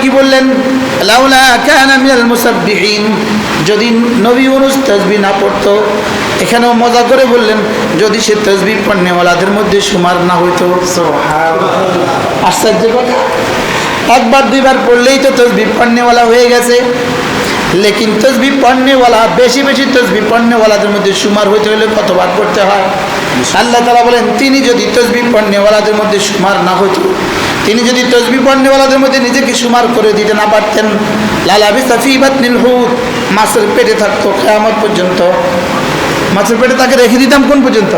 কি বললেন? লাউলা কানা মিনাল মুসাব্বিহিন, যদি নবী ইউনূস তাসবিহ না পড়তো, এখানেও মজা করে বললেন যদি সে তাসবিহ পড়নেওয়ালাদের মধ্যে শুমার না হইতো। সুবহানাল্লাহ, আশ্চর্য কথা। একবার দুইবার পড়লেই তো তাসবিহ পড়নেওয়ালা হয়ে গেছে, লেকিন তাসবিহ পড়নেওয়ালা বেশি বেশি তাসবিহ পড়নেওয়ালাদের মধ্যে শুমার হইতে হলে কতবার পড়তে হয়? আল্লাহ তাআলা বলেন তিনি যদি তাসবিহ পড়নেওয়ালাদের মধ্যে শুমার না হইতো, তিনি যদি তাসবিহ পড়নেওয়ালাদের মধ্যে নিজেকে শুমার করে দিতে না পারতেন, লালাবিসা ফি বাতনিল হুত, মাছের পেটে থাকতো কিয়ামত পর্যন্ত। মাছের পেটে তাকে রেখে দিতাম কোন পর্যন্ত?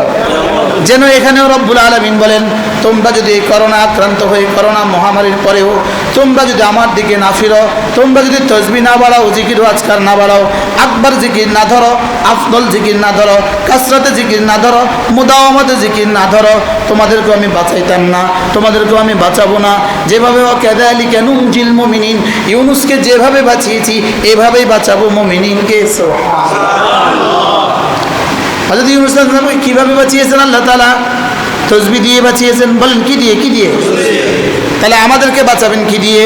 যেন এখানেও রব্বুল আলামিন বলেন তোমরা যদি এই করোনা আক্রান্ত হয়ে করোনা মহামারীর পরেও তোমরা যদি আমার দিকে না ফিরো, তোমরা যদি তাসবিহ না বাড়াও, জিকির আজকার না বাড়াও, আকবার জিকির না ধরো, আফদল জিকির না ধরো, কাসরাতে জিকির না ধরো, মুদাওয়ামাতে জিকির না ধরো, তোমাদেরকেও আমি বাঁচাইতাম না, তোমাদেরকেও আমি বাঁচাবো না। যেভাবে কাযালিকা নুনজিল মুমিনিন, ইউনূসকে যেভাবে বাঁচিয়েছি এভাবেই বাঁচাবো মুমিনিনকে। হযরত ইউনূস আলাইহিস কিভাবে বাঁচিয়েছেন আল্লাহ তাআলা? তাসবিহ দিয়ে বাঁচিয়েছেন। বলেন কি দিয়ে? কি দিয়ে? তাহলে আমাদেরকে বাঁচাবেন কি দিয়ে?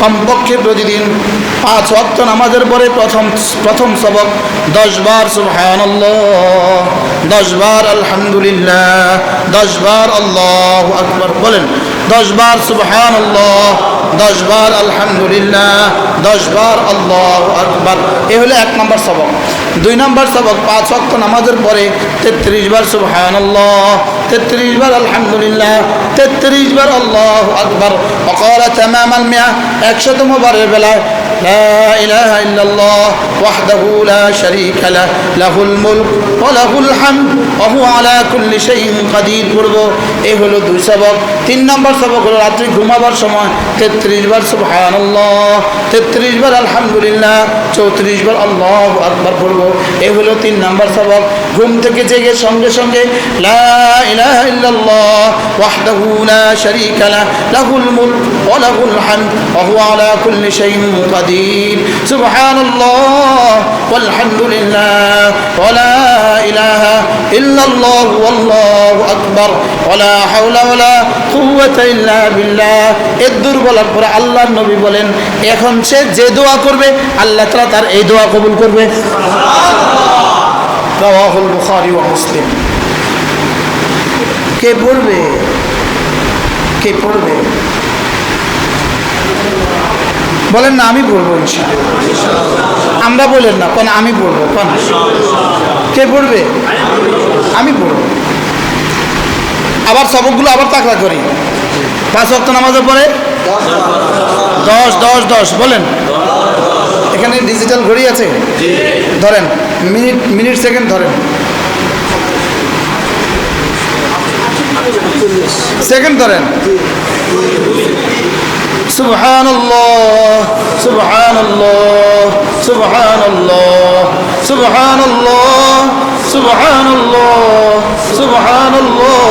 কমপক্ষে প্রতিদিন 5 ওয়াক্ত নামাজের পরে প্রথম সবক 10 বার সুবহানাল্লাহ, 10 বার আলহামদুলিল্লাহ, 10 বার আল্লাহু আকবার। বলেন 10 বার সুবহানাল্লাহ, 10 বার আলহামদুলিল্লাহ, 10 বার আল্লাহু আকবার। এ হলো 1 নম্বর সবক। 2 নম্বর সবক 5 ওয়াক্ত নামাজের পরে 33 বার সুবহানাল্লাহ, 33 বার আলহামদুলিল্লাহ, 33 বার আল্লাহু আকবার। ওয়াকালা তামামাল মিয়া, 100তম বারের বেলায় লা ইলাহা ইল্লাল্লাহ ওয়াহদাহু লা শারীকা লাহ, লাহুল মুলক ওয়া লাহুল হামদ ওয়া হুয়া আলা কুল্লি শাইইন কাদির পড়ব। এই হলো 2 সবক। 3 নম্বর সবক হলো রাত্রি ঘুমাবার সময় 33 বার সুবহানাল্লাহ, 33 বার আলহামদুলিল্লাহ, 34 বার আল্লাহু আকবার পড়ব। এই হলো 3 নম্বর সবক। ঘুম থেকে জেগে সঙ্গে সঙ্গে লা ইলাহা ইল্লাল্লাহ ওয়াহদাহু লা শারীকা লাহ, লাহুল মুলক ওয়া লাহুল হামদ ওয়া হুয়া আলা কুল্লি শাইইন কাদির, সুবহানাল্লাহ ওয়াল হামদুলিল্লাহ ওয়া লা ইলাহা ইল্লাল্লাহ ওয়াল্লাহু আকবার ওয়া লা হাওলা ওয়া লা কুওয়াতা ইল্লা বিল্লাহ। এর দূর বলার পরে আল্লাহর নবী বলেন এখন সে যে দোয়া করবে আল্লাহ তাআলা তার এই দোয়া কবুল করবে। সুবহানাল্লাহ। রাওয়াহুল বুখারী ওয়া মুসলিম। কে পড়বে? কে পড়বে? বলেন না আমি পড়বো ইনশাআল্লাহ। আমরা বলেন না কোন আমি পড়বো কোন? কে পড়বে? আমি পড়বো। আবার সবকগুলো আবার তাকড়া করি। 5 ওয়াক্ত নামাজের পরে 10 10 10 বলেন। এখানে ডিজিটাল ঘড়ি আছে, ধরেন মিনিট সেকেন্ড ধরেন, সেকেন্ড ধরেন। সুবহানাল্লাহ সুবহানাল্লাহ সুবহানাল্লাহ সুবহানাল্লাহ সুবহানাল্লাহ সুবহানাল্লাহ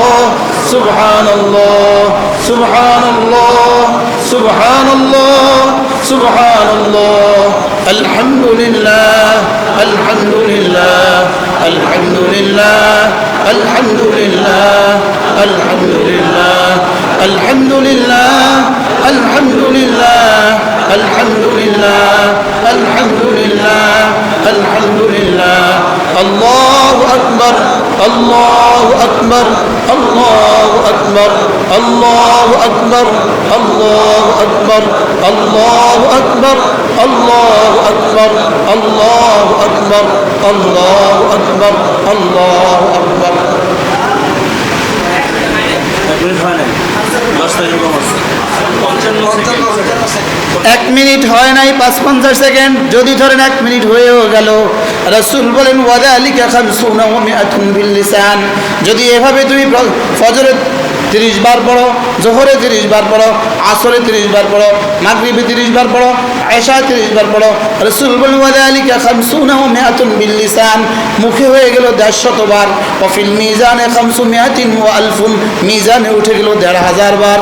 সুবহানাল্লাহ সুবহানাল্লাহ সুবহানাল্লাহ সুবহানাল্লাহ আলহামদুলিল্লাহ আলহামদুলিল্লাহ আলহামদুলিল্লাহ আলহামদুলিল্লাহ আলহামদুলিল্লাহ আলহামদুলিল্লাহ আলহামদুলিল্লাহ আলহামদুলিল্লাহ আলহামদুলিল্লাহ আলহামদুলিল্লাহ আল্লাহু আকবার আল্লাহু আকবার আল্লাহু আকবার আল্লাহু আকবার আল্লাহু আকবার আল্লাহু আকবার আল্লাহু আকবার আল্লাহু আকবার আল্লাহু আকবার আল্লাহু আকবার। 1 মিনিট হয় নাই 55 সেকেন্ড। যদি ধরেন 1 মিনিট হয়েও গেল, রাসূল বলেন ওয়াযালিকা 50 ওয়া 100 বিল লিসান। যদি এভাবে তুমি ফজরে 30 বার পড়ো, জোহরে 30 বার পড়ো, আসরে 30 বার পড়ো, মাগরিবে 30 বার পড়ো, এশা 30 বার পড়ো, রাসূল বলেন ওয়াযালিকা 50 ওয়া 100 বিল লিসান, মুখে হয়ে গেল 150 বার। ওয়া ফিল মিজানে 500 ওয়া 1000, মিজানে উঠে গেল 1500 বার।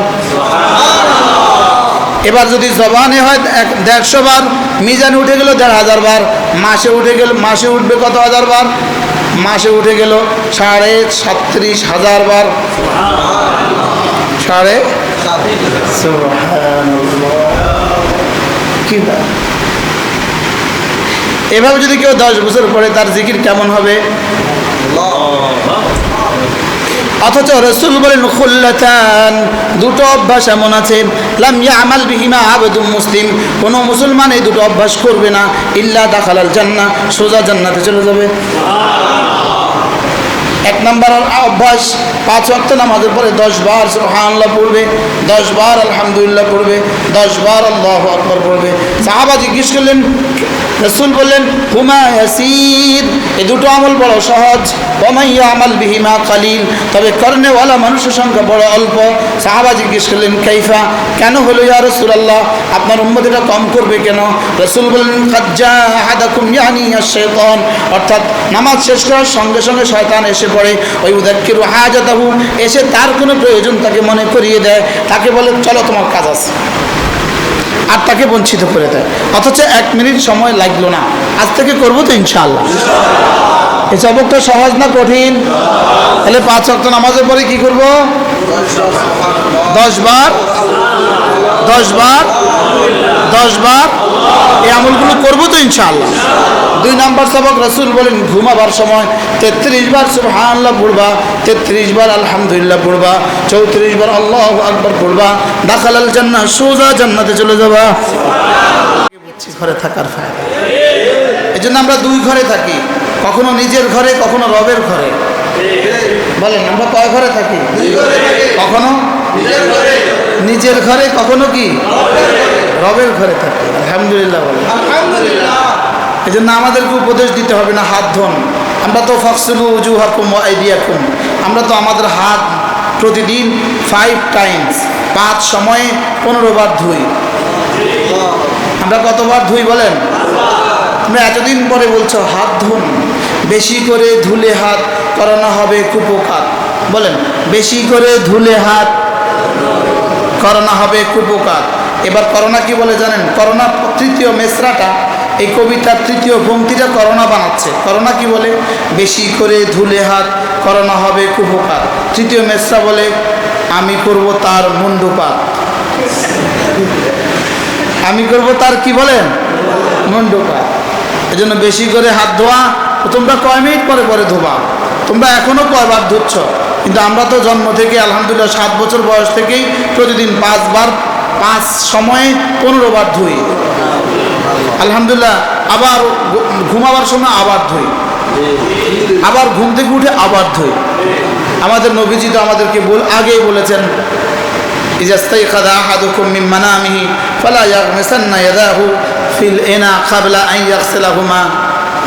এবার যদি জবানে হয় 150 বার, মিজানে উঠে গেল 1500 বার। মাসে উঠবে কত হাজার বার? মাসে উঠে গেল 37,500 বার। সুবহানাল্লাহ। কি এভাবে যদি কেউ 10 বছর পরে তার জিকির কেমন হবে? অথচ রাসূল বলেন খুল্লাতান, দুটো অভ্যাস এমন আছে লাম ইয়ামাল বিহিমা আবদুম মুসলিম, কোনো মুসলমান এই দুটো অভ্যাস করবে না ইল্লা দাখালাল জান্নাহ, সোজা জান্নাতে চলে যাবে। এক নম্বর অভ্যাস 5 ওয়াক্ত নামাজের পরে 10 বার সুবহানাল্লাহ পড়বে, 10 বার আলহামদুলিল্লাহ পড়বে, 10 বার আল্লাহু আকবার পড়বে। সাহাবা জিজ্ঞেস করলেন, রাসূল বললেন হুমা ইয়াসির, এই দুটো আমল বড় সহজ, ওয়া মান ইয়ামাল বিহিমা কালিল, তবে করনেওয়ালা মানুষের সংখ্যা বড় অল্প। সাহাবা জিজ্ঞেস করলেন কাইফা, কেন হলো ইয়া রাসূলুল্লাহ, আপনার উম্মত এটা কম করবে কেন? রাসূল বললেন কাদ জাআ আহাদাকুম ইয়ানি আশ-শাইতান, অর্থাৎ নামাজ শেষ করার সঙ্গে সঙ্গে শয়তান এসে পড়ে, ওই উযাক্কিরু হাজাতাহু, এসে তার কোনো প্রয়োজন তাকে মনে করিয়ে দেয়, তাকে বলে চলো তোমার কাজ আছে, আর তাকে বঞ্চিত করে দেয়। অথচ 1 মিনিট সময় লাগলো না, আজ থেকে করবো তো ইনশাআল্লাহ। এই সবকটা সহজ না কঠিন? তাহলে 5 ওয়াক্ত নামাজের পরে কি করব? 10 বার 10 বার 10 বার এই আমলগুলো করবো তো ইনশাআল্লাহ। 2 নম্বর সবক, রাসূল বলেন ঘুমাবার সময় 33 বার সুবহানাল্লাহ পড়বা, 33 বার আলহামদুলিল্লাহ পড়বা, 34 বার আল্লাহু আকবার পড়বা, দাখালাল জান্নাহ, সোজা জান্নাতে চলে যাবা। ঘরে থাকার ফায়দা, এই জন্য আমরা 2 ঘরে থাকি, কখনো নিজের ঘরে, কখনো রবের ঘরে। বলেন আমরা কয় ঘরে থাকি? কখনো নিজের ঘরে, কখনো কি রবের ঘরে থাকি। আলহামদুলিল্লাহ বলেন আলহামদুলিল্লাহ। এই জন্য আমাদেরকে উপদেশ দিতে হবে না হাত ধোন। আমরা তো ফাগসিলু উজুহাকুম ওয়া আইদিয়াকুম, আমরা তো আমাদের হাত প্রতিদিন 5 টাইমস, 5 সময়ে 15 বার ধুই। আমরা কতবার ধুই বলেন? আমরা এতদিন পরে বলছো হাত ধুন, বেশি করে ধুলে হাত করোনা হবে কুপোকাত। বলেন বেশি করে ধুলে হাত করোনা হবে কুপোকাত। এবার করোনা কি বলে জানেন? করোনা 3য় মেসরাটা, এই কবিতার 3য় পংক্তিটা করোনা বানাচ্ছে। করোনা কি বলে? বেশি করে ধুলে হাত করোনা হবে কুপোকাত। 3য় মেসরা বলে আমি করব তার মুন্ডুপাত। আমি করব তার কি বলেন? মুন্ডুপাত। এই জন্য বেশি করে হাত ধোয়া। তোমরা কয় মিনিট পরে পরে ধোবা? তোমরা এখনও কয়বার ধুচ্ছ? কিন্তু আমরা তো জন্ম থেকে আলহামদুলিল্লাহ 7 বছর বয়স থেকেই প্রতিদিন 5 বার, 5 সময়ে 15 বার ধুই আলহামদুলিল্লাহ। আবার ঘুমাবার সময় আবার ধুই, আবার ঘুম থেকে উঠে আবার ধুই। আমাদের নবীজি তো আমাদেরকে আগেই বলেছেন ইযা ইস্তাইকাযা আহাদুকুম মিন মানামিহি ফালা ইয়াগমিসান্না ইয়াদাহু ফিল ইনা ক্বাবলা আন ইয়াগসিলাহুমা।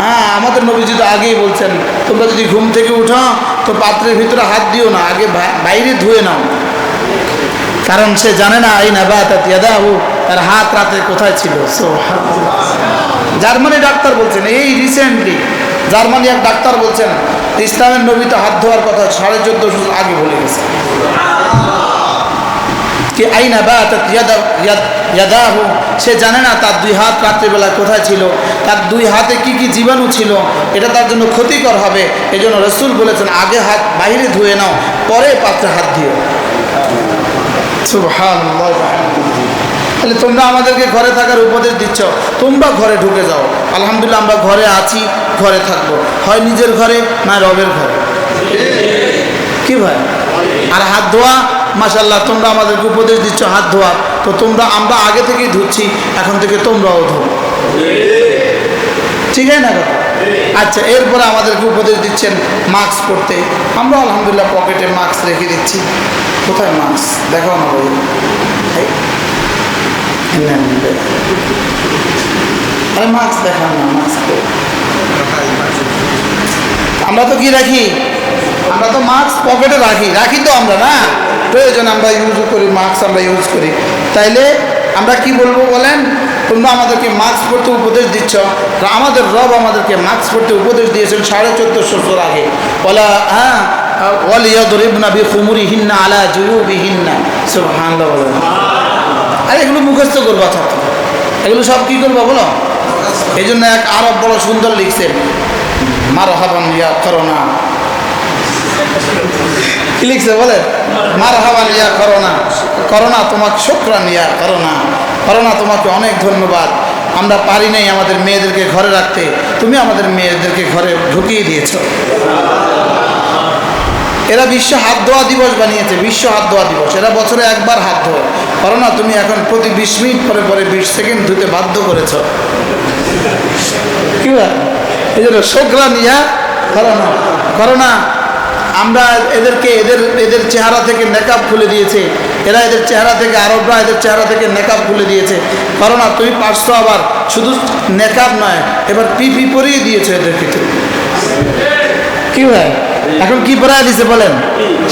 হ্যাঁ, আমাদের নবীজি তো আগেই বলছেন তোমরা যদি ঘুম থেকে উঠো তো পাত্রের ভিতরে হাত দিও না, আগে বাইরে ধুয়ে নাও, কারণ সে জানে না আইনা বাতাত ইয়াদাহু, তার হাত রাতে কোথায় ছিল। জার্মানি ডাক্তার বলছেন, এই রিসেন্টলি জার্মানি এক ডাক্তার বলছেন ইসলামের নবী তো হাত ধোয়ার কথা 1450 আগে বলে গেছে কি আইনা বাতাত ইয়াদাহু, সে জানে না তার 2 হাত রাত্রিবেলা কোথায় ছিল, তার 2 হাতে কি কি জীবাণু ছিল, এটা তার জন্য ক্ষতিকর হবে। এই জন্য রাসূল বলেছেন আগে হাত বাইরে ধুয়ে নাও, পরে পাত্রে হাত দিও। সুবহানাল্লাহ। তাহলে তোমরা আমাদেরকে ঘরে থাকার উপদেশ দিচ্ছ, তোমরা ঘরে ঢুকে যাও। আলহামদুলিল্লাহ আমরা ঘরে আছি, ঘরে থাকবো, হয় নিজের ঘরে না রবের ঘরে। কি ভাই? আর হাত ধোয়া, মাশাআল্লাহ তোমরা আমাদেরকে উপদেশ দিচ্ছ হাত ধোয়া, তো আমরা আগে থেকেই ধুচ্ছি, এখন থেকে তোমরাও ধো। ঠিক আছে না কথা? আচ্ছা, এরপরে আমাদেরকে উপদেশ দিচ্ছেন মাস্ক পরতে। আমরা আলহামদুলিল্লাহ পকেটে মাস্ক রেখে দিচ্ছি। কোথায় মাস্ক? দেখাও না ভাই। আরে মাস্ক দেখান না, মাস্ক। আমরা তো কি রাখি? আমরা তো মাস্ক পকেটে রাখি তো আমরা, না প্রয়োজন আমরা ইউজ করি, মাস্ক আমরা ইউজ করি। তাইলে আমরা কি বলবো বলেন? তোমরা আমাদেরকে মাস্ক পরতে উপদেশ দিচ্ছ, আমাদের রব আমাদেরকে মাস্ক পরতে উপদেশ দিয়েছেন 1450 বছর আগে। বলা হ্যাঁ, ওয়ালিয়াদরিবনা বিখুমুরিহিন্না আলা জুয়ুবিহিন্না। সুবহানাল্লাহ বলেন। আরে এগুলো মুখস্থ করবা, এগুলো সব কি করবা বলো? এই জন্য এক আরব বড় সুন্দর লিখছেন মারহাবান ইয়া করোনা। কি লিখছে বলে? মারহাবান ইয়া করোনা, করোনা তোমাকে শুকরান ইয়া করোনা। করোনা তোমাকে অনেক ধন্যবাদ, আমরা পারি নাই আমাদের মেয়েদেরকে ঘরে রাখতে, তুমি আমাদের মেয়েদেরকে ঘরে ঢুকিয়ে দিয়েছ। এরা বিশ্ব হাত ধোয়া দিবস বানিয়েছে, বিশ্ব হাত ধোয়া দিবস, এরা বছরে একবার হাত ধোয়। করোনা তুমি এখন প্রতি 20 মিনিট পরে পরে 20 সেকেন্ড ধুতে বাধ্য করেছ। কি বল এই জন্য শোকরা নিয়া করোনা করোনা আমরা এদেরকে এদের চেহারা থেকে নেকাব খুলে দিয়েছে, এরা এদের চেহারা থেকে, আরবরা এদের চেহারা থেকে নেকাব খুলে দিয়েছে। করোনা তুমি পারছো, আবার শুধু নেকাব নয়, এবার পিপি পরিয়ে দিয়েছে এদেরকে। কি হয় এখন কি পরায় দিছে বলেন?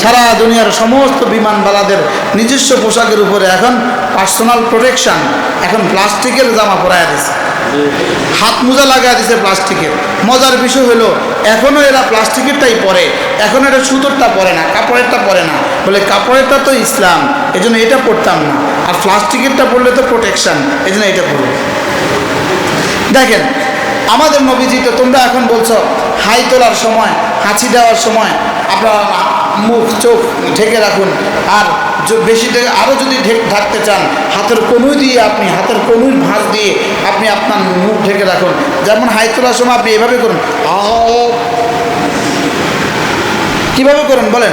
সারা দুনিয়ার সমস্ত বিমানবালাদের নিজস্ব পোশাকের উপরে এখন পার্সোনাল প্রোটেকশন, এখন প্লাস্টিকের জামা পরায় দিছে, হাত মোজা লাগাই দিছে প্লাস্টিকের। মজার বিষয় হলো এখনও এরা প্লাস্টিকেরটাই পরে, এখন এটা সুতোরটা পরে না, কাপড়েরটা পরে না, বলে কাপড়েরটা তো ইসলাম, এই জন্য এটা পরতাম না, আর প্লাস্টিকেরটা পরলে তো প্রোটেকশন, এই জন্য এটা পরবে। দেখেন আমাদের নবীজি তো, তোমরা এখন বলছো হাই তোলার সময়, হাঁচি দেওয়ার সময় আপনার মুখ চোখ ঢেকে রাখুন, আর বেশি থেকে আরও যদি ঢাকতে চান হাতের কনুই দিয়ে, আপনি হাতের কনুই ভাঁজ দিয়ে আপনি আপনার মুখ ঢেকে রাখুন। যেমন হাই তোলার সময় আপনি এভাবে করুন, কীভাবে করুন বলেন?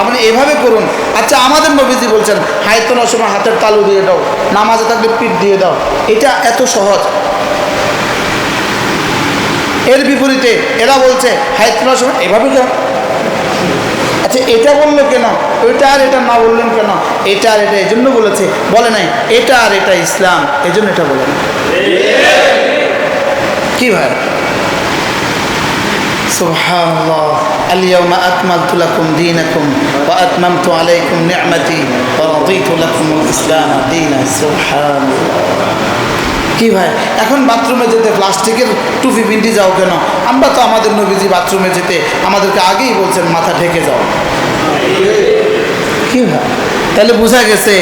আপনি এভাবে করুন। আচ্ছা আমাদের নবীজি বলছেন হাই তোলার সময় হাতের তালু দিয়ে দাও, নামাজে থাকলে পিঠ দিয়ে দাও, এটা এত সহজ। এর বিপরীতে এরা বলছে হাই তোলার সময় এভাবে যাও। আচ্ছা এটা বললো কেন, ওইটা আর এটা না বললেন কেন? এটা আর এটা এই জন্য বলেছে, বলে নাই এটা আর এটা ইসলাম, এই জন্য এটা বলে। কি ভাই সুবহানাল্লাহ, আল-ইয়াওমা আকমালতু লাকুম দীনাকুম ওয়া আতমামতু আলাইকুম নি'মাতি ওয়া রাদিতু লাকুমুল ইসলাম দীনান। সুবহানাল্লাহ। কি ভাই এখন বাথরুমে যেতে প্লাস্টিকের টুপি পিন্ডি যাও কেন? আমরা তো আমাদের নবীজি বাথরুমে যেতে আমাদেরকে আগেই বলছেন মাথা ঢেকে যাও। কি ভাই তাহলে বোঝা গেছে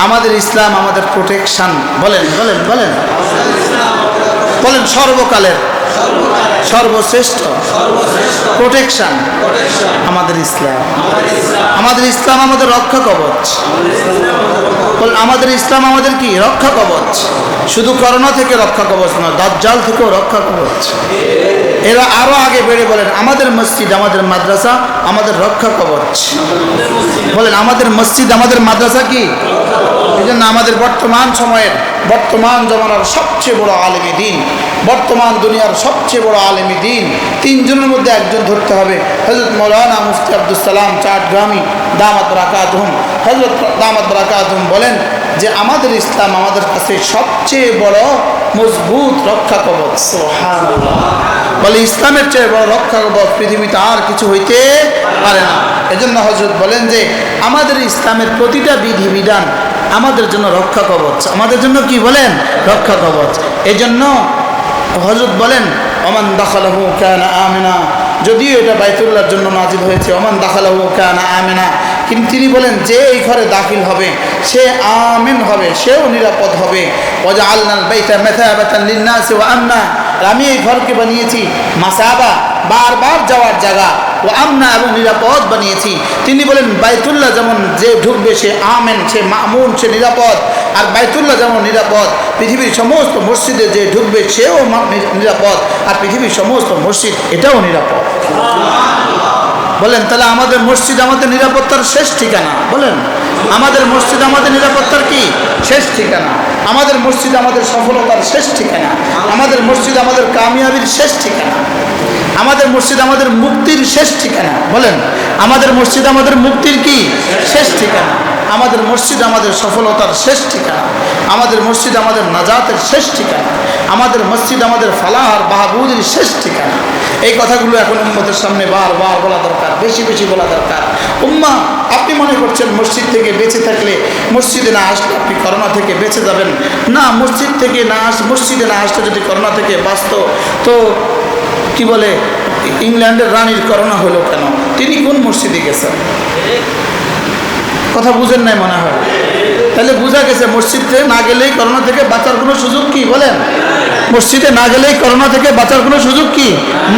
আমাদের ইসলাম আমাদের প্রোটেকশন। বলেন বলেন বলেন বলেন, সর্বকালের সর্বশ্রেষ্ঠ প্রোটেকশন আমাদের ইসলাম। আমাদের ইসলাম আমাদের রক্ষা কবচ। আমাদের ইসলাম আমাদের কি রক্ষা কবচ? শুধু করোনা থেকে রক্ষা কবচ নয়, দাজ্জাল থেকেও রক্ষা কবচ। এরা আরো আগে বেড়ে বলেন আমাদের মসজিদ আমাদের মাদ্রাসা আমাদের রক্ষা কবচ। বলেন আমাদের মসজিদ আমাদের মাদ্রাসা কি? এই জন্য আমাদের বর্তমান সময়ের, বর্তমান জমানার সবচেয়ে বড় আলেমী দ্বীন, বর্তমান দুনিয়ার সবচেয়ে বড় আলেমী দ্বীন, তিনজনের মধ্যে একজন ধরতে হবে। হযরত মৌলানা মুফতি আব্দুল সালাম চাটগ্রামী দামাত বারাকাতুহুম, হযরত দামাত বারাকাতুহুম বলেন যে আমাদের ইসলাম আমাদের কাছে সবচেয়ে বড় মজবুত রক্ষা কবচ। সুবহানাল্লাহ। বলে ইসলামের চেয়ে বড় রক্ষা কবচ পৃথিবীতে আর কিছু হইতে পারে না। এজন্য হযরত বলেন যে আমাদের ইসলামের প্রতিটা বিধি বিধান আমাদের জন্য রক্ষা কবচ, আমাদের জন্য কি বলেন রক্ষা কবচ। এজন্য হযরত বলেন ওমান দাখালাহু কানা আমিনা, যদিও এটা বাইতুল্লাহর জন্য নাজিল হয়েছে, ওমান দাখালাহু কানা আমিনা, কিন্তু তিনি বলেন যে এই ঘরে দাখিল হবে সে আমিন হবে, সেও নিরাপদ হবে। ওয়াজআলনাল বাইতা মাসাবাতান লিন-নাসি ওয়া আমনা, আমি এই ঘরকে বানিয়েছি মাসাবা, বারবার যাওয়ার জায়গা, ও আমনা এবং নিরাপদ বানিয়েছি। তিনি বলেন বাইতুল্লাহ যেমন যে ঢুকবে সে আমেন, সে মামুন, সে নিরাপদ। আর বাইতুল্লাহ যেমন নিরাপদ, পৃথিবীর সমস্ত মসজিদে যে ঢুকবে সেও নিরাপদ, আর পৃথিবীর সমস্ত মসজিদ এটাও নিরাপদ। বলেন তাহলে আমাদের মসজিদ আমাদের নিরাপত্তার শেষ ঠিকানা। বলেন আমাদের মসজিদ আমাদের নিরাপত্তার কি শেষ ঠিকানা? আমাদের মসজিদ আমাদের সফলতার শেষ ঠিকানা, আমাদের মসজিদ আমাদের কামিয়াবির শেষ ঠিকানা, আমাদের মসজিদ আমাদের মুক্তির শেষ ঠিকানা। বলেন আমাদের মসজিদ আমাদের মুক্তির কি শেষ ঠিকানা, আমাদের মসজিদ আমাদের সফলতার শেষ ঠিকানা, আমাদের মসজিদ আমাদের নাজাতের শেষ ঠিকানা, আমাদের মসজিদ আমাদের ফালাহর বাহাবুদের শেষ ঠিকানা। এই কথাগুলো এখন উম্মতের সামনে বারবার বলা দরকার, বেশি বেশি বলা দরকার। উম্মাহ আপনি মনে করছেন মসজিদ থেকে বেঁচে থাকলে, মসজিদে না আসলে আপনি করোনা থেকে বেঁচে যাবেন না। মসজিদে না আসলে যদি করোনা থেকে বাঁচত তো কি বলে ইংল্যান্ডের রানীর করোনা হলো কেন? তিনি কোন মসজিদে গেছেন? কথা বুঝেন নাই মনে হয়। তাহলে বোঝা গেছে মসজিদে না গেলেই করোনা থেকে বাঁচার কোনো সুযোগ কি? বলেন মসজিদে না গেলেই করোনা থেকে বাঁচার কোনো সুযোগ কি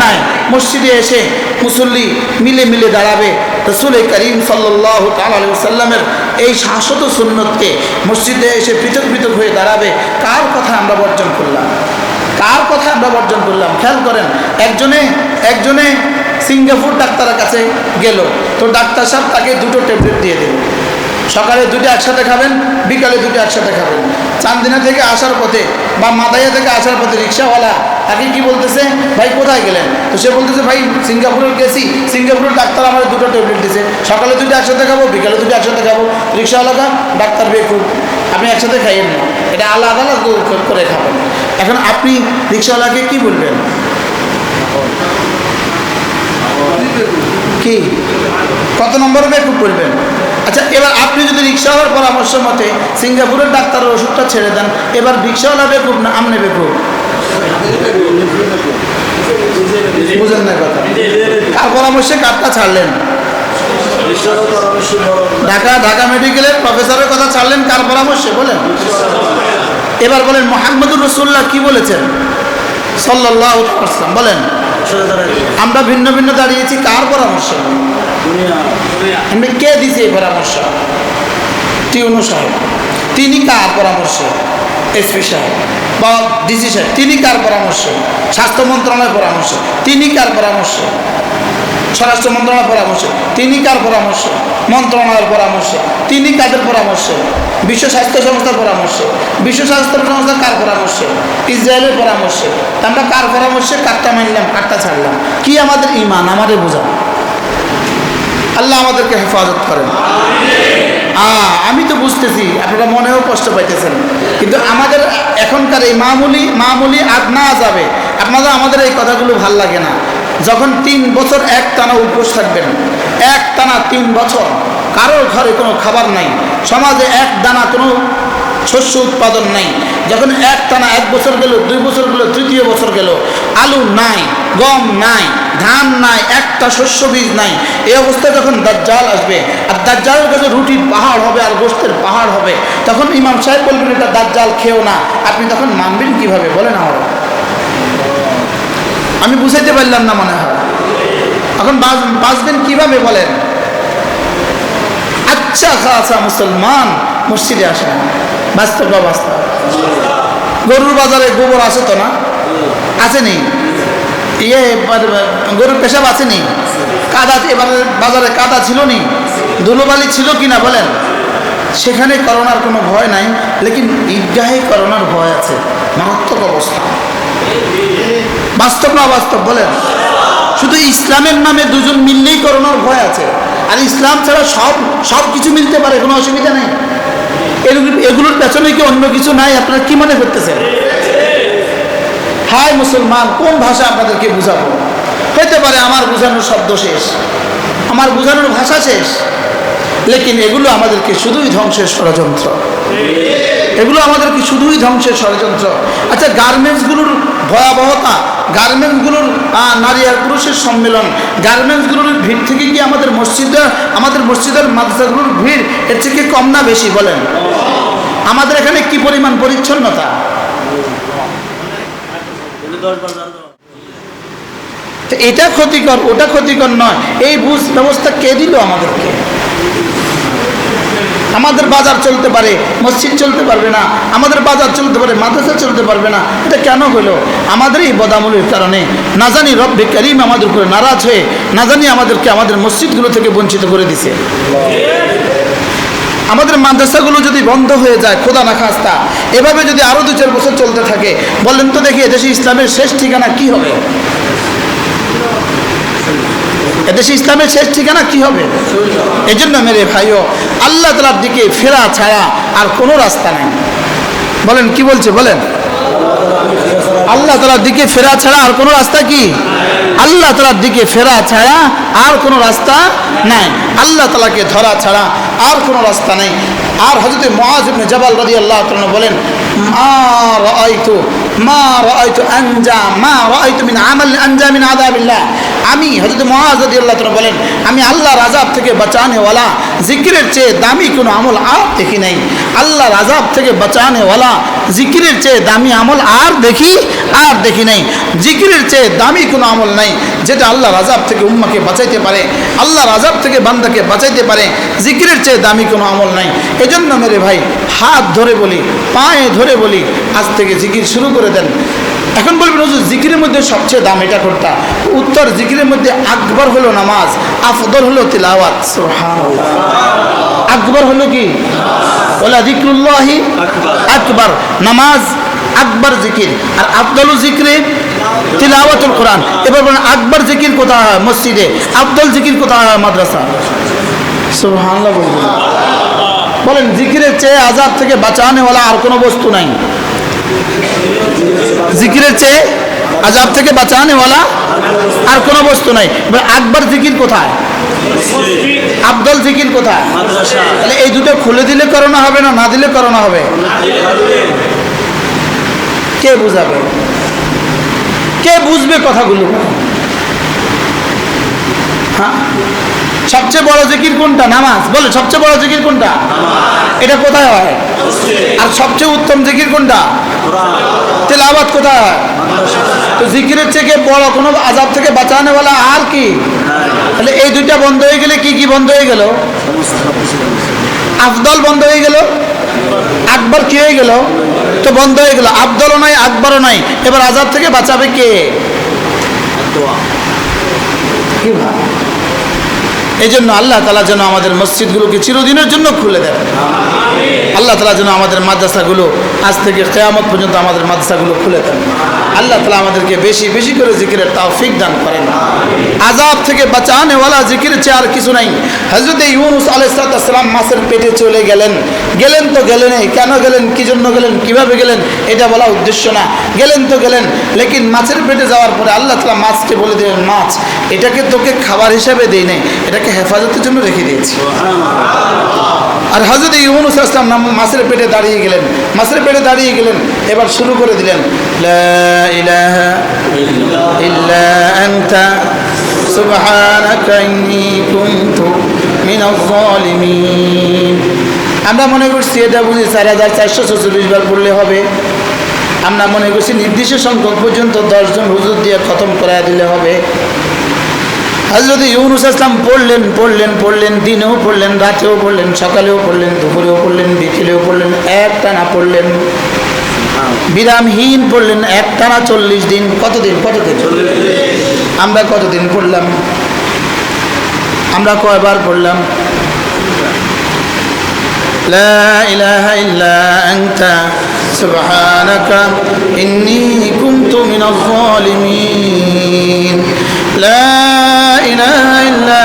নাই। মসজিদে এসে মুসল্লি মিলে মিলে দাঁড়াবে, রাসূল করিম সাল্লাল্লাহু তাআলা আলাইহি ওয়াসাল্লামের এই শাশ্বত সুন্নতকে মসজিদে এসে পৃথক পৃথক হয়ে দাঁড়াবে, কার কথা আমরা বর্জন করলাম? কার কথা আমরা বর্জন করলাম? খেয়াল করেন, একজনে সিঙ্গাপুর ডাক্তারের কাছে গেল, তো ডাক্তার সাহেব তাকে 2টো ট্যাবলেট দিয়ে দিল। সকালে 2টো একসাথে খাবেন, বিকালে 2টো একসাথে খাবেন। চান্দিনা থেকে আসার পথে বা মাদাইয়া থেকে আসার পথে রিক্সাওয়ালা তাকে কি বলতেছে, ভাই কোথায় গেলেন? তো সে বলতেছে, ভাই সিঙ্গাপুরের গেছি, সিঙ্গাপুরের ডাক্তার আমার 2টো ট্যাবলেট দিয়েছে, সকালে 2টো একসাথে খাবো, বিকালে 2টো একসাথে খাবো। রিক্সাওয়ালা, ডাক্তার বেকুব, আপনি একসাথে খাইয়েন না, এটা আলাদা আলাদা করে খাবেন। এখন আপনি রিক্সাওয়ালাকে কি বলবেন? কি কত নম্বর বেকুব বলবেন? আচ্ছা, এবার আপনি যদি রিক্সাওয়ালার পরামর্শ মতে সিঙ্গাপুরের ডাক্তারের ওষুধটা ছেড়ে দেন, এবার রিক্সাওয়ালা বেকুব না আমনে বেকুব? বুঝেন না কথা? কার পরামর্শে কারটা ছাড়লেন? ঢাকা মেডিকেলের প্রফেসরের কথা ছাড়লেন কার পরামর্শে বলেন? এবার বলেন মুহাম্মদুর রাসূলুল্লাহ কি বলেছেন সাল্লাল্লাহু আলাইহি ওয়াসাল্লাম? বলেন আমরা ভিন্ন ভিন্ন দাঁড়িয়েছি কার পরামর্শে? আমি কে দিছে এই পরামর্শ? টিউনো সাহেব। তিনি কার পরামর্শে? এসপি সাহেব বা ডিসি সাহেব। তিনি কার পরামর্শে? স্বাস্থ্য মন্ত্রণালয়ের পরামর্শে। তিনি কার পরামর্শে? স্বরাষ্ট্র মন্ত্রণালয়ের পরামর্শে। তিনি কার পরামর্শে? মন্ত্রণালয়ের পরামর্শে। তিনি কাদের পরামর্শে? বিশ্ব স্বাস্থ্য সংস্থার পরামর্শে। বিশ্ব স্বাস্থ্য সংস্থা কার পরামর্শে? ইসরায়েলের পরামর্শে। আমরা কার পরামর্শে কারটা মানলাম, কারটা ছাড়লাম? কি আমাদের ঈমান? আমাদের বোঝা। আল্লাহ আমাদেরকে হেফাজত করেন। আমি তো বুঝতেছি আপনারা মনেও কষ্ট পাইতেছেন, কিন্তু আমাদের এখনকার এই মামুলি আদনা যাবে আপনারা, আমাদের এই কথাগুলো ভাল লাগে না। যখন 3 বছর এক টানা উপোস থাকবেন, এক টানা 3 বছর কারোর ঘরে কোনো খাবার নাই, সমাজে এক দানা কোনো শস্য উৎপাদন নাই, যখন এক টানা 1 বছর গেল, 2 বছর গেল, 3য় বছর গেল, আলু নাই, গম নাই, ধান নাই, একটা শস্য বীজ নাই, এই অবস্থায় যখন দাজ্জাল আসবে আর দাজ্জালের কাছে রুটির পাহাড় হবে আর গোশতের পাহাড় হবে, তখন ইমাম সাহেব বলবেন এটা দাজ্জাল খেও না, আপনি তখন মানবেন কিভাবে বলেন? আমি বুঝাইতে পারলাম না মনে হয়। এখন বাঁচবেন কিভাবে বলেন? আচ্ছা খাসা মুসলমান মসজিদে আসে না, বাস্তব বাস্তব। গরুর বাজারে গোবর আছে তো না? আসেনি? গরুর পেশাব আসেনি? কাদা এবারে বাজারে কাদা ছিল নি? ধুলোবালি ছিল কিনা বলেন? সেখানে করোনার কোনো ভয় নাই, লেকিন ঈদগাহে করোনার ভয় আছে। মারাত্মক অবস্থা। বাস্তব না বাস্তব বলেন? শুধু ইসলামের নামে 2জন মিললেই করোনার ভয় আছে, আর ইসলাম ছাড়া সব কিছু মিলতে পারে, কোনো অসুবিধা নেই। এগুলোর পেছনে কি অন্য কিছু নাই? আপনারা কি মনে করতেছেন? হায় মুসলমান, কোন ভাষা আপনাদেরকে বুঝাবো? হইতে পারে আমার বোঝানোর শব্দ শেষ, আমার বোঝানোর ভাষা শেষ, লেকিন এগুলো আমাদেরকে শুধুই ধ্বংসের ষড়যন্ত্র। এগুলো আমাদেরকে শুধুই ধ্বংসের ষড়যন্ত্র। আচ্ছা, গার্মেন্টসগুলোর ভয়াবহতা, গার্মেন্টসগুলোর নারী আর পুরুষের সম্মেলন, গার্মেন্টসগুলোর ভিড় থেকে কি আমাদের মসজিদের মাদ্রাসাগুলোর ভিড় এর থেকে কম না বেশি বলেন? আমাদের এখানে কি পরিমাণ পরিচ্ছন্নতা? এটা ক্ষতিকর, ওটা ক্ষতিকর নয়, এই ব্যবস্থা কে দিল আমাদেরকে? আমাদের বাজার চলতে পারে, মসজিদ চলতে পারবে না, আমাদের বাজার চলতে পারে, মাদ্রাসা চলতে পারবে না, এটা কেন হলো? আমাদের এই বদামূলের কারণে। না জানি রব্বে করিম আমাদের উপরে নারাজ হয়ে না জানি আমাদেরকে আমাদের মসজিদগুলো থেকে বঞ্চিত করে দিছে। আমাদের মাদ্রাসাগুলো যদি বন্ধ হয়ে যায়, খোদা না খাস্তা, এভাবে যদি আরও 2-4 বছর চলতে থাকে, বলেন তো দেখি এদেশে ইসলামের শেষ ঠিকানা কি হবে? এদেশে ইসলামের শেষ ঠিকানা কি হবে? এই জন্য মেরে ভাইও, আল্লাহ তাআলার দিকে ফেরা ছাড়া আর কোনো রাস্তা নেই। বলেন কি বলছে বলেন? আল্লাহ তাআলার দিকে ফেরা ছাড়া আর কোনো রাস্তা কি? আল্লাহ তাআলার দিকে ফেরা ছাড়া আর কোনো রাস্তা নাই, আল্লাহ তাআলাকে ধরা ছাড়া আর কোনো রাস্তা নেই। আর হযরত মুআয ইবনে জাবাল রাদিয়াল্লাহু তাআলা বলেন, মা রাআইতু আনজা মিন আমাল আনজা মিন আযাবিল্লাহ। আমি হযরত মুআয রাদিয়াল্লাহু তাআলা বলেন, আমি আল্লাহর আযাব থেকে বাঁচানেওয়ালা জিকিরের চেয়ে দামি কোনো আমল আর দেখি নাই। আল্লাহর আযাব থেকে বাঁচানেওয়ালা জিকিরের চেয়ে দামি আমল আর দেখি নাই। জিকিরের চেয়ে দামি কোনো আমল নাই যেটা আল্লাহর আযাব থেকে উম্মাকে বাঁচাইতে পারে, আল্লাহর আযাব থেকে বান্দাকে বাঁচাইতে পারে। জিকিরের চেয়ে দামি কোনো আমল নাই। এজন্য মেরে ভাই, হাত ধরে বলি, পায়ে ধরে বলি, আজ থেকে জিকির শুরু করে দেন। এখন বলবেন হুজুর জিকিরের মধ্যে সবচেয়ে দাম এটা কোনটা? উত্তর, জিকিরের মধ্যে আকবর হলো নামাজ, আফদল হলো তিলাওয়াত। সুবহানাল্লাহ। আকবর হলো কি? ওয়ালা যিকরুল্লাহি আকবার, নামাজ আকবর জিকির, আর আফদল জিকিরে তিলাওয়াতুল কোরআন। এবার বলেন আকবর জিকির কোথায় হয়? মসজিদে। আফদল জিকির কোথায় হয়? মাদ্রাসা। সুবহানাল্লাহ বলবেন। বলেন জিকিরের চেয়ে আযাব থেকে বাঁচানেওয়ালা আর কোনো বস্তু নাই। জিকিরের চেয়ে আযাব থেকে বাঁচানেওয়ালা আর কোনো বস্তু নাই। আকবর জিকির কোথায়? আফদল জিকির কোথায়? তাহলে এই দুটো খুলে দিলে করোনা হবে না, না দিলে করোনা হবে? কে বুঝাবে? কে বুঝবে কথাগুলো? হ্যাঁ, সবচেয়ে বড় জিকির কোনটা? নামাজ। বলে সবচেয়ে বড় জিকির কোনটা? এটা কোথায় হয়? আর সবচেয়ে উত্তম জিকির কোনটা? তিলাওয়াত কোথায় হয়? তো জিকিরের থেকে বড় কোনো আযাব থেকে বাঁচানোওয়ালা আর কি? তাহলে এই দুইটা বন্ধ হয়ে গেলে কি কি বন্ধ হয়ে গেল? আফদল বন্ধ হয়ে গেল, আকবর কি হয়ে গেল? তো বন্ধ হয়ে গেল। আফদলও নাই, আকবরও নাই। এবার আযাব থেকে বাঁচাবে কে? এই জন্য আল্লাহ তাআলা যেন আমাদের মসজিদগুলোকে চিরদিনের জন্য খুলে দেন। আল্লাহ তাআলা যেন আমাদের মাদ্রাসাগুলো আজ থেকে কিয়ামত পর্যন্ত আমাদের মাদ্রাসাগুলো খুলে দেন। আল্লাহ তাআলা আমাদেরকে বেশি বেশি করে জিকিরের তৌফিক দান করেন। আযাব থেকে বাঁচানেওয়ালা জিকির চেয়ে আর কিছু নাই। হযরত ইউনূস আলাইহিস সালাম মাছের পেটে চলে গেলেন। গেলেন তো গেলেনই, কেন গেলেন, কি জন্য গেলেন, কিভাবে গেলেন, এটা বলা উদ্দেশ্য না। গেলেন তো গেলেন, লেকিন মাছের পেটে যাওয়ার পরে আল্লাহ তাআলা মাছকে বলে দিলেন, মাছ, এটাকে তোকে খাবার হিসেবে দেই নাই, এটাকে হেফাজতের জন্য রেখে দিয়েছি। আর হযরত ইউনূস আলাইহিস সালাম মাছের পেটে দাঁড়িয়ে গেলেন। মাছের পেটে দাঁড়িয়ে গেলেন, এবার শুরু করে দিলেন, লা ইলাহা ইল্লা আনতা সুবহানাকা ইন্নী কুনতু মিনাজ জালিমিন। আমরা মনে করছি এটা বুঝি 4446 বার পড়লে হবে। আমরা মনে করছি নির্দিষ্ট সংখ্যক পর্যন্ত 10 জন হুজুর দিয়ে খতম করায় দিলে হবে। হযরত ইউনূস আসলাম পড়লেন, দিনেও পড়লেন, রাতেও পড়লেন, সকালেও পড়লেন, দুপুরেও পড়লেন, বিকেলেও পড়লেন, একটানা পড়লেন, বিরামহীন পড়লেন, একটানা 40 দিন। কতদিন? আমরা কতদিন পড়লাম? আমরা কয়বার পড়লাম? লা ইলাহা ইল্লা আনতা সুবহানাকা ইন্নী কুনতু মিনাজ জালিমিন। লা ইলাহা ইল্লা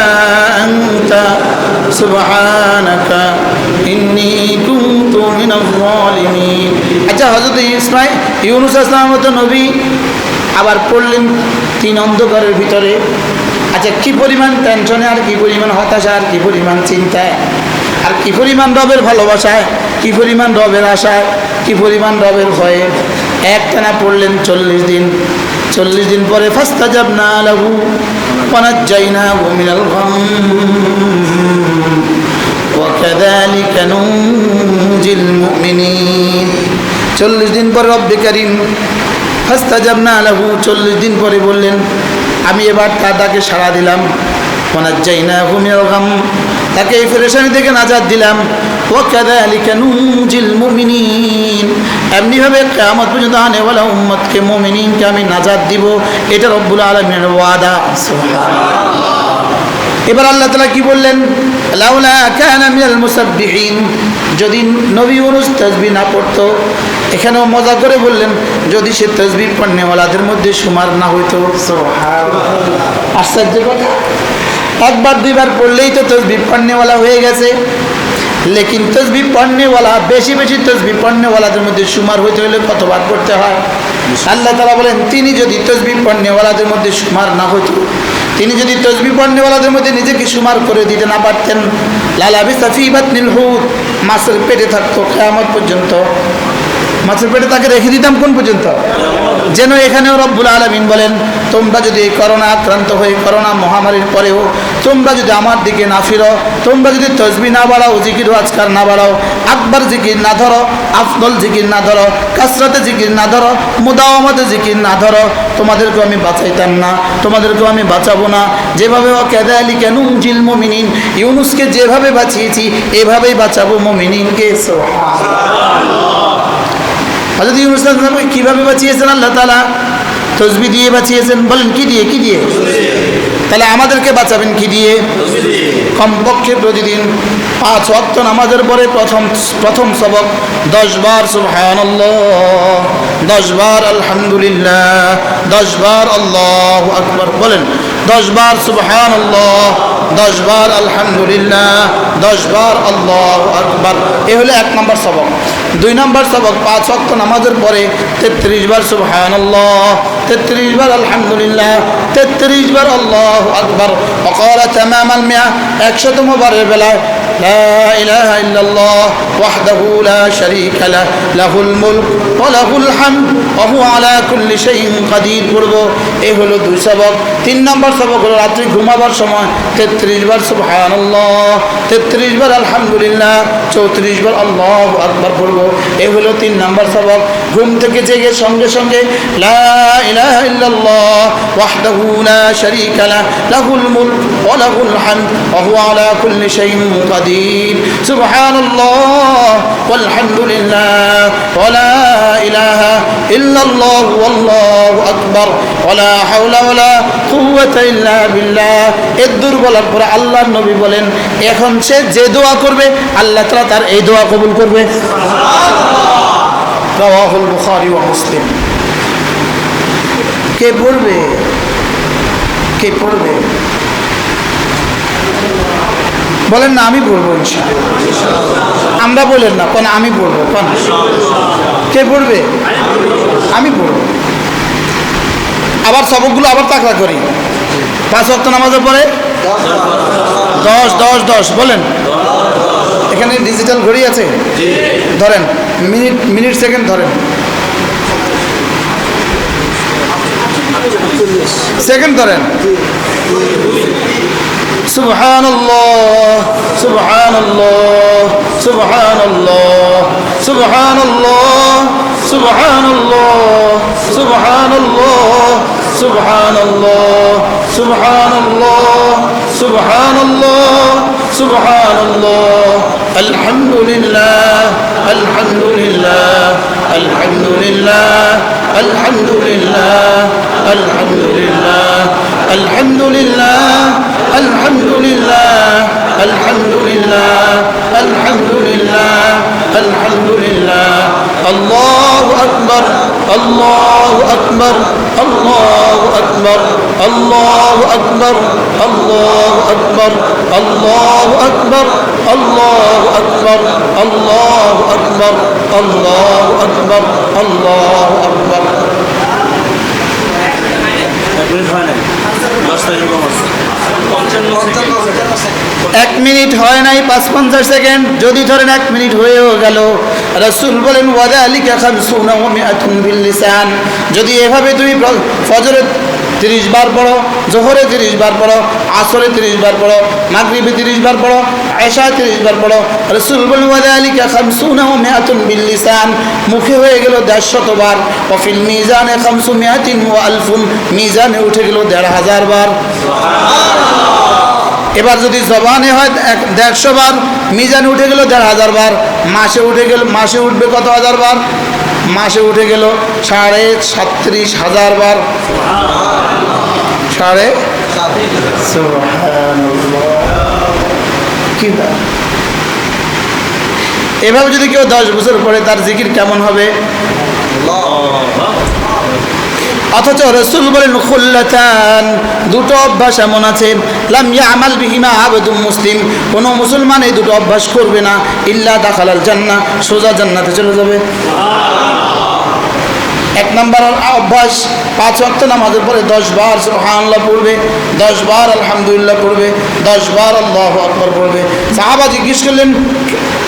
আনতা সুবহানাকা ইন্নী কুনতু মিনাজ জালিমিন। আচ্ছা, হযরত ইউনূস আলাইহিস সালাম তো নবী, আবার পড়লেন 3 অন্ধকারের ভিতরে। আচ্ছা, কি পরিমাণ টেনশনে, আর কি পরিমাণ হতাশা, আর কি পরিমাণ চিন্তায়, আর কি পরিমাণ রবের ভালোবাসায়, কি পরিমাণ রবের আশায়, কি পরিমাণ রবের ভয়ে। একটানা পড়লেন 40 দিন। 40 দিন পরে ফাস্তাজাবনা লাহু ওয়া নাজ্জাইনাহু মিনাল গাম ওয়া কাযালিকা নুনজিল মুমিনিন। 40 দিন পরে রব্বে কারীম ফাস্তাজাবনা লাহু, 40 দিন পরে বললেন, আমি এবার তাকে সাড়া দিলাম। ওয়া নাজ্জাইনাহু মিনাল গাম, তাকে এই পেরেশানি থেকে নাজাত দিলাম। ওয়া কাযালিকা নুনজিল মুমিনিন, এমনিভাবে কিয়ামত পর্যন্ত আনেওয়ালা উম্মতকে, মুমিনিনকে আমি নাজাত দিব। এটা রব্বুল আলামিনের ওয়াদা। সুবহানাল্লাহ। এবার আল্লাহ তাআলা কি বললেন? লাউলা কানা মিনাল মুসাব্বিহিন, যদি নবী ইউনূস তাসবিহ না পড়তো। এখানেও মজা করে বললেন, যদি সে তাসবিহ পড়নেওয়ালাদের মধ্যে শুমার না হইতো। সুবহানাল্লাহ। আশ্চর্য কথা, একবার দুইবার পড়লেই তো তাসবিহ পড়নেওয়ালা হয়ে গেছে। লেকিন তাসবিহ পড়নেওয়ালা, বেশি বেশি তাসবিহ পড়নেওয়ালাদের মধ্যে শুমার হইতে হলে কতবার পড়তে হয়? আল্লাহ তাআলা বলেন, তিনি যদি তাসবিহ পড়নেওয়ালাদের মধ্যে শুমার না হইতো, তিনি যদি তাসবিহ পড়নেওয়ালাদের মধ্যে নিজেকে শুমার করে দিতে না পারতেন, লালাবিসা ফি বাতনিল হুত, মাছের পেটে থাকতো কিয়ামত পর্যন্ত। মাছের পেটে তাকে রেখে দিতাম কোন পর্যন্ত? যেন এখানেও রব্বুল আলামিন বলেন, তোমরা যদি করোনা আক্রান্ত হয়ে করোনা মহামারীর পরেও তোমরা যদি আমার দিকে না ফিরো, তোমরা যদি তসবিহ না বাড়াও, জিকির আজকার না বাড়াও, আকবার জিকির না ধরো, আফদল জিকির না ধরো, কাসরাতে জিকির না ধরো, মুদাওয়ামাতে জিকির না ধরো, তোমাদেরকেও আমি বাঁচাইতাম না, তোমাদেরকেও আমি বাঁচাবো না। যেভাবে কাযালিকা নুনজিল মুমিনিন, ইউনুসকে যেভাবে বাঁচিয়েছি এভাবেই বাঁচাবো মুমিনিনকে। হযরত ইউনুস আলাইহিসসালামকে কিভাবে বাঁচিয়েছেন আল্লাহ তাআলা? তসবিহ দিয়ে বাঁচিয়েছেন। বলেন কি দিয়ে? কি দিয়ে? তাহলে আমাদেরকে বাঁচাবেন কি দিয়ে? কমপক্ষে প্রতিদিন 5 ওয়াক্ত নামাজের পরে প্রথম সবক 10 বার সুবহানাল্লাহ, 10 বার আলহামদুলিল্লাহ, 10 বার আল্লাহু আকবার। বলেন 10 বার সুবহানাল্লাহ, 10 বার আলহামদুলিল্লাহ, 10 বার আল্লাহু আকবার। এ হলো 1 নম্বর সবক। 2 নম্বর সবক 5 ওয়াক্ত নামাজের পরে 33 বার সুবহানাল্লাহ, 33 বার আলহামদুলিল্লাহ, 33 বার আল্লাহু আকবার। وقال تمام المئة 100তম বারের বেলায় لا إله إلا الله وحده لا شريك له له الملك وله الحمد وهو على كل شيء قدير পড়ব। এই হলো 2 সবক। 3 নম্বর সবক হলো রাত্রি ঘুমাবার সময় 33 বার সুবহানাল্লাহ, 33 বার আলহামদুলিল্লাহ, 34 বার আল্লাহু আকবার পড়ব। এই হলো 3 নম্বর সবক। ঘুম থেকে জেগে সঙ্গে সঙ্গে লা ইলাহা ইল্লাল্লাহ ওয়াহদাহু লা শারীকা লাহ লাহুল মুলক ওয়া লাহুল হামদ ওয়া হুয়া আলা কুল্লি শাইইন কাদির। সুবহানাল্লাহ ওয়ালহামদুলিল্লাহ ওয়া লা ইলাহা ইল্লাল্লাহ ওয়াল্লাহু আকবার ওয়া লা হাওলা ওয়া লা কুওয়াতা ইল্লা বিল্লাহ। এর বলার পরে আল্লাহর নবী বলেন, এখন সে যে দোয়া করবে আল্লাহ তাআলা তার এই দোয়া কবুল করবে। রাওয়াহুল বুখারী ওয়া মুসলিম। কে পড়বে? কে পড়বে? বলেন না আমি পড়বো ইনশাআল্লাহ। আমরা বলেন না কোন আমি পড়বো কোন? কে পড়বে? আমি পড়বো। আবার সবকগুলো আবার তাকড়া করি। 5 ওয়াক্ত নামাজের পরে 10 10 10 বলেন। এখানে ডিজিটাল ঘড়ি আছে, ধরেন মিনিট সেকেন্ড ধরেন, সেকেন্ড ধরেন। সুবহানাল্লাহ সুবহানাল্লাহ সুবহানাল্লাহ সুবহানাল্লাহ সুবহানাল্লাহ সুবহানাল্লাহ সুবহানাল্লাহ সুবহানাল্লাহ সুবহানাল্লাহ সুবহানাল্লাহ আলহামদুলিল্লাহ আলহামদুলিল্লাহ আলহামদুলিল্লাহ আলহামদুলিল্লাহ আলহামদুলিল্লাহ আলহামদুলিল্লাহ আলহামদুলিল্লাহ আলহামদুলিল্লাহ আলহামদুলিল্লাহ আলহামদুলিল্লাহ আল্লাহু আকবার আল্লাহু আকবার আল্লাহু আকবার আল্লাহু আকবার আল্লাহু আকবার আল্লাহু আকবার আল্লাহু আকবার আল্লাহু আকবার আল্লাহু আকবার আল্লাহু আকবার। 1 মিনিট হয় নাই 55 সেকেন্ড। যদি ধরেন 1 মিনিট হয়েও গেল, রাসূল বলেন ওয়াযালিকা 50 ওয়া 100 বিল লিসান। যদি এভাবে তুমি ফজরে 30 বার পড়ো, জোহরে 30 বার পড়ো, আসরে 30 বার পড়ো, মাগরিবে 30 বার পড়ো, এশা 30 বার পড়ো, রাসূল বলেন ওয়াযালিকা 50 ওয়া 100 বিল লিসান। মুখে হয়ে গেল 150 বার। ওয়া ফিল মিজানে 500 ওয়া 1000, মিজানে উঠে গেল 1500 বার। এবার যদি জবানে হয় 150 বার, মিজানে উঠে গেল 1500 বার। মাসে উঠবে কত হাজার বার? মাসে উঠে গেল 37,500 বার। এভাবে যদি কেউ 10 বছর পরে তার জিকির কেমন হবে? অথচ রাসূল বলেন খুল্লাতান, 2টো অভ্যাস এমন আছে লাম ইয়ামাল বিহিমা আবদুম মুসলিম, কোন মুসলমান এই 2টো অভ্যাস করবে না, ইল্লা দাখালাল জান্নাহ, সোজা জান্নাতে চলে যাবে। এক নম্বর অভ্যাস 5 ওয়াক্ত নামাজের পরে 10 বার সুবহানাল্লাহ পড়বে, 10 বার আলহামদুলিল্লাহ পড়বে, 10 বার আল্লাহু আকবার পড়বে। সাহাবা জিজ্ঞেস করলেন,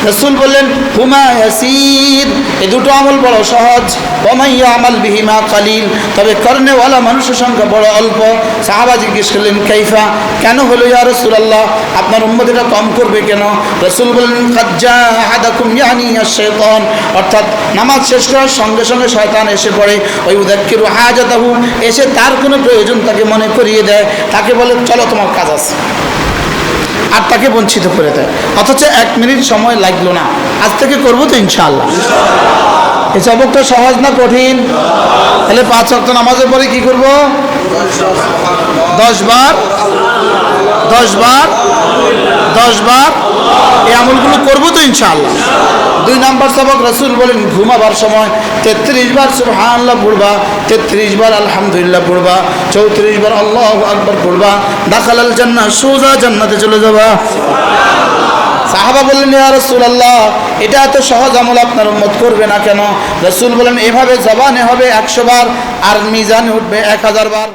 রাসূল বললেন হুমা ইয়াসির, এই দুটো আমল বড় সহজ, ওয়া মান ইয়ামাল বিহিমা কালিল, তবে করনেওয়ালা মানুষের সংখ্যা বড় অল্প। সাহাবা জিজ্ঞেস করলেন কাইফা, কেন হলো ইয়া রাসূলুল্লাহ, আপনার উম্মত এটা কম করবে কেন? রাসূল বললেন কাদ জাআ আহাদাকুম ইয়ানি আশ-শাইতান, অর্থাৎ নামাজ শেষ করার সঙ্গে সঙ্গে শয়তান এসে পড়ে, ওই উযাক্কিরু হাজাতাহু, এসে তার কোনো প্রয়োজন তাকে মনে করিয়ে দেয়, তাকে বলে চলো তোমার কাজ আছে, আর তাকে বঞ্চিত করে দেয়। অথচ 1 মিনিট সময় লাগলো না, আজ থেকে করবো তো ইনশাআল্লাহ। এই সবকটা সহজ না কঠিন? তাহলে 5 ওয়াক্ত নামাজের পরে কি করব? 10 বার 10 বার 10 বার এই আমলগুলো করবো তো ইনশাআল্লাহ। 2 নম্বর সবক, রাসূল বলেন ঘুমাবার সময় 33 বার সুবহানাল্লাহ পড়বা, 33 বার আলহামদুলিল্লাহ পড়বা, 34 বার আল্লাহু আকবার পড়বা, দাখালাল জান্নাহ, সোজা জান্নাতে চলে যাবা। সাহাবা বললেন ইয়া রাসূলুল্লাহ, এটা এত সহজ আমল আপনার উম্মত করবে না কেন? রাসূল বলেন এভাবে জবানে হবে 100 বার আর মিজানে উঠবে 1000 বার।